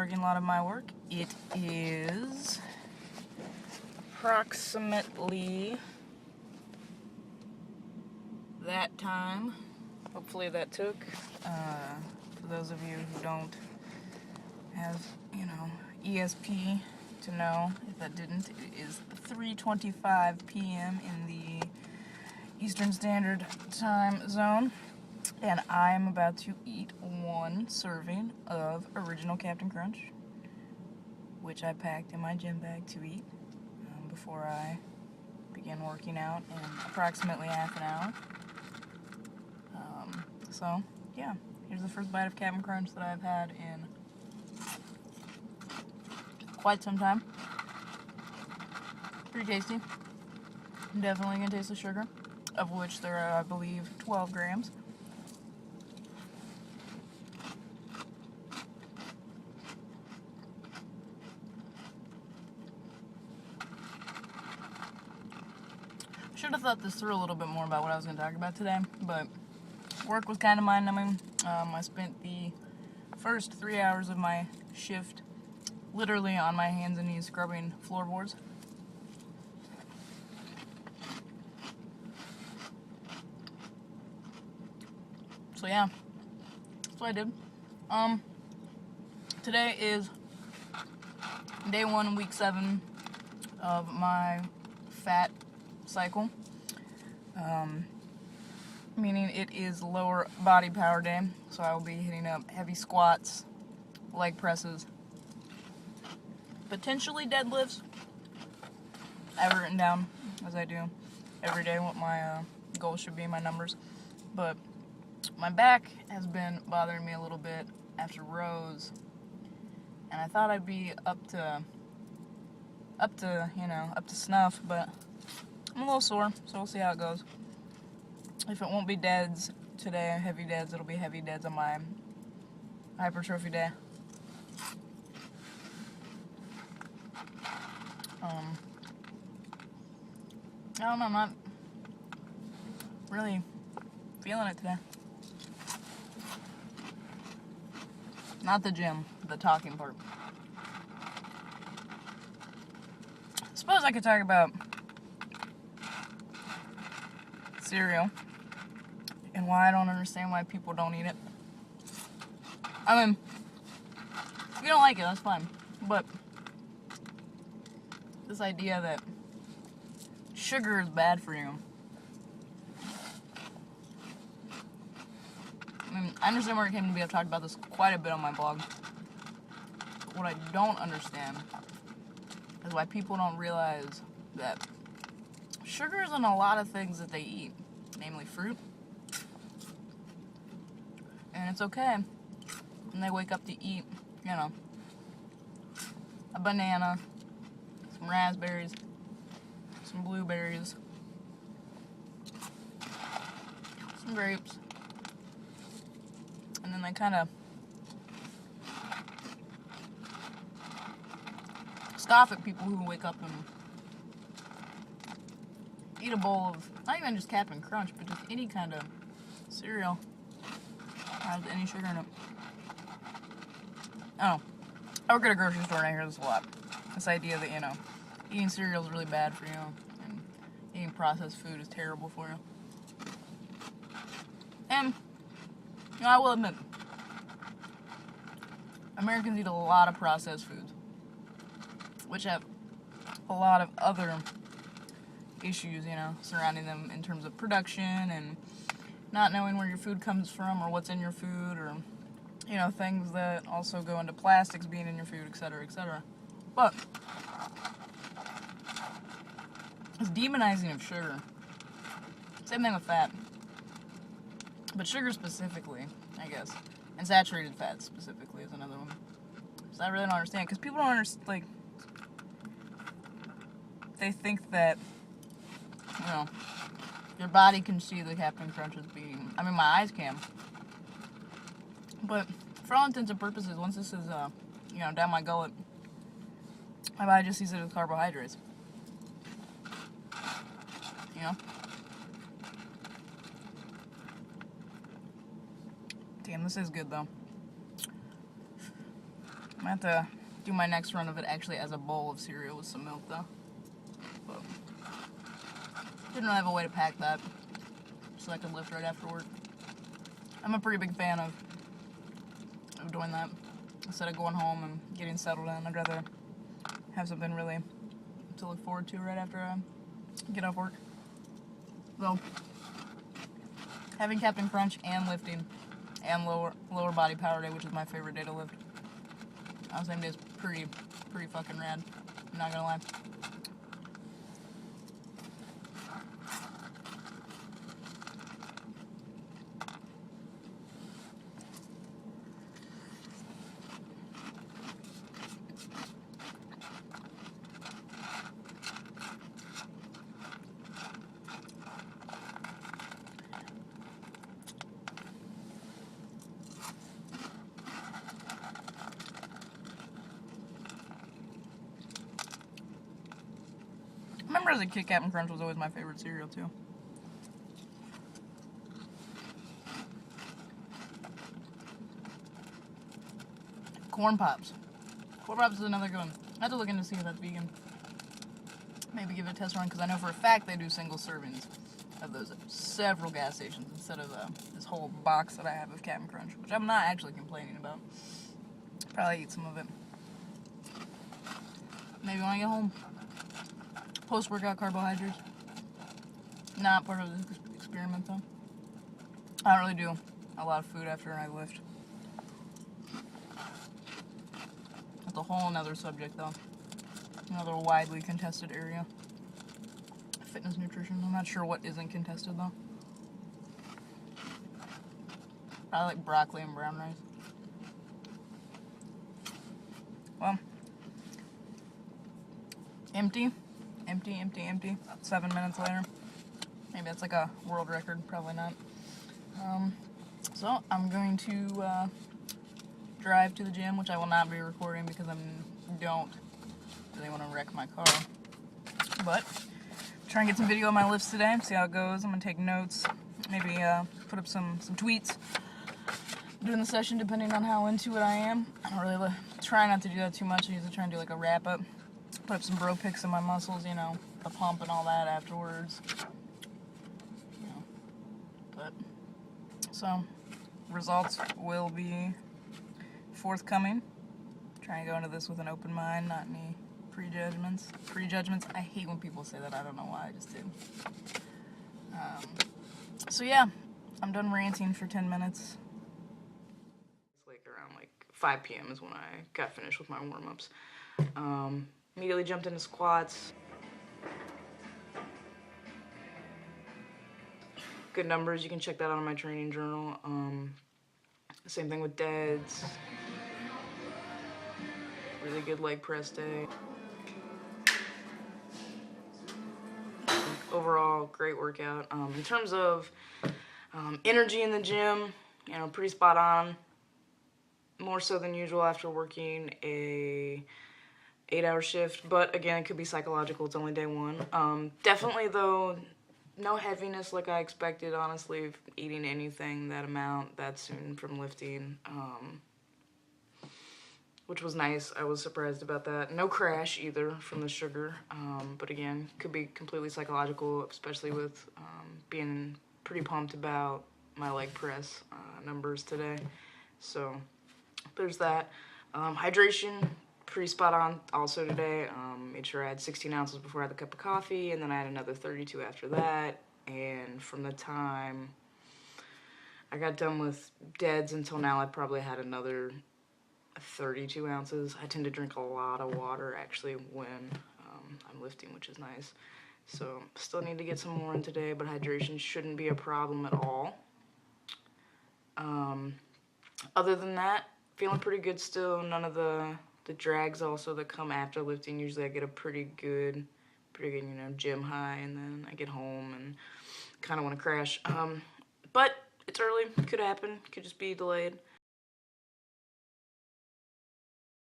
parking lot of my work. It is approximately that time. Hopefully that took. For those of you who don't have, ESP to know, if that didn't, it is 3:25 p.m. in the Eastern Standard Time Zone, and I'm about to eat one serving of original Captain Crunch, which I packed in my gym bag to eat before I begin working out in approximately half an hour. So, yeah, here's the first bite of Captain Crunch that I've had in quite some time. Pretty tasty. I'm definitely gonna taste the sugar, of which there are, I believe, 12 grams. Should have thought this through a little bit more about what I was going to talk about today, but work was kind of mind-numbing. I spent the first 3 hours of my shift literally on my hands and knees scrubbing floorboards. So yeah, that's what I did. Today is day 1, week 7 of my fat cycle, meaning it is lower body power day, so I will be hitting up heavy squats, leg presses, potentially deadlifts. I have it written down, as I do every day, what my goals should be, my numbers, but my back has been bothering me a little bit after rows, and I thought I'd be up to snuff, but I'm a little sore, so we'll see how it goes. If it won't be deads today, heavy deads, it'll be heavy deads on my hypertrophy day. I don't know, I'm not really feeling it today. Not the gym, the talking part. Suppose I could talk about cereal and why I don't understand why people don't eat it. I mean, if you don't like it, that's fine. But this idea that sugar is bad for you. I mean, I understand where it came to be. I've talked about this quite a bit on my blog. But what I don't understand is why people don't realize that sugar is in a lot of things that they eat, namely fruit. And it's okay when they wake up to eat, a banana, some raspberries, some blueberries, some grapes, and then they kind of scoff at people who wake up and eat a bowl of, not even just Captain Crunch, but just any kind of cereal has any sugar in it. I work at a grocery store and I hear this a lot. This idea that, eating cereal is really bad for you and eating processed food is terrible for you. And, I will admit, Americans eat a lot of processed foods, which have a lot of other issues, surrounding them in terms of production and not knowing where your food comes from or what's in your food, or, things that also go into plastics being in your food, etc., etc. But it's demonizing of sugar. Same thing with fat. But sugar specifically, I guess, and saturated fat specifically is another one. So I really don't understand, because people don't understand, they think that, your body can see the Captain Crunch as being, my eyes can. But for all intents and purposes, once this is, down my gullet, my body just sees it as carbohydrates. Damn, this is good though. My have to do my next run of it actually as a bowl of cereal with some milk though. But didn't really have a way to pack that so I could lift right after work. I'm a pretty big fan of doing that. Instead of going home and getting settled in, I'd rather have something really to look forward to right after I get off work. So, having Captain Crunch and lifting and lower body power day, which is my favorite day to lift, I think it's pretty fucking rad. I'm not gonna lie. I remember as a kid, Captain Crunch was always my favorite cereal too. Corn Pops. Corn Pops is another good one. I have to look into see if that's vegan. Maybe give it a test run, because I know for a fact they do single servings of those at several gas stations instead of this whole box that I have of Captain Crunch, which I'm not actually complaining about. Probably eat some of it. Maybe when I get home. Post-workout carbohydrates. Not part of this experiment though. I don't really do a lot of food after I lift. That's a whole nother subject though. Another widely contested area. Fitness nutrition. I'm not sure what isn't contested though. I like broccoli and brown rice. Well, empty. 7 minutes later. Maybe that's like a world record. Probably not. So I'm going to drive to the gym, which I will not be recording because I don't really want to wreck my car. But try and get some video of my lifts today. See how it goes. I'm gonna take notes. Maybe put up some tweets during the session, depending on how into it I am. I don't really try not to do that too much. I usually try and do like a wrap up. Put up some bro pics of my muscles, you know, the pump and all that afterwards. You know, but so results will be forthcoming. Try and go into this with an open mind, not any prejudgments. I hate when people say that. I don't know why. I just did. So yeah, I'm done ranting for 10 minutes. It's like around like 5 p.m. is when I got finished with my warm-ups. Immediately jumped into squats. Good numbers, you can check that out on my training journal. Same thing with deads. Really good leg press day. Overall, great workout. In terms of energy in the gym, you know, pretty spot on. More so than usual after working a 8-hour shift, but again, it could be psychological. It's only day one. Definitely though, no heaviness like I expected, honestly, eating anything that amount that soon from lifting, which was nice. I was surprised about that. No crash either from the sugar, but again, could be completely psychological, especially with being pretty pumped about my leg press numbers today. So there's that. Hydration, pretty spot on also today. Made sure I had 16 ounces before I had the cup of coffee, and then I had another 32 after that. And from the time I got done with deads until now, I probably had another 32 ounces. I tend to drink a lot of water actually when I'm lifting, which is nice. So still need to get some more in today, but hydration shouldn't be a problem at all. Other than that, feeling pretty good still. None of the drags also that come after lifting. Usually I get a pretty good, you know, gym high, and then I get home and kind of want to crash. But it's early. Could happen. Could just be delayed.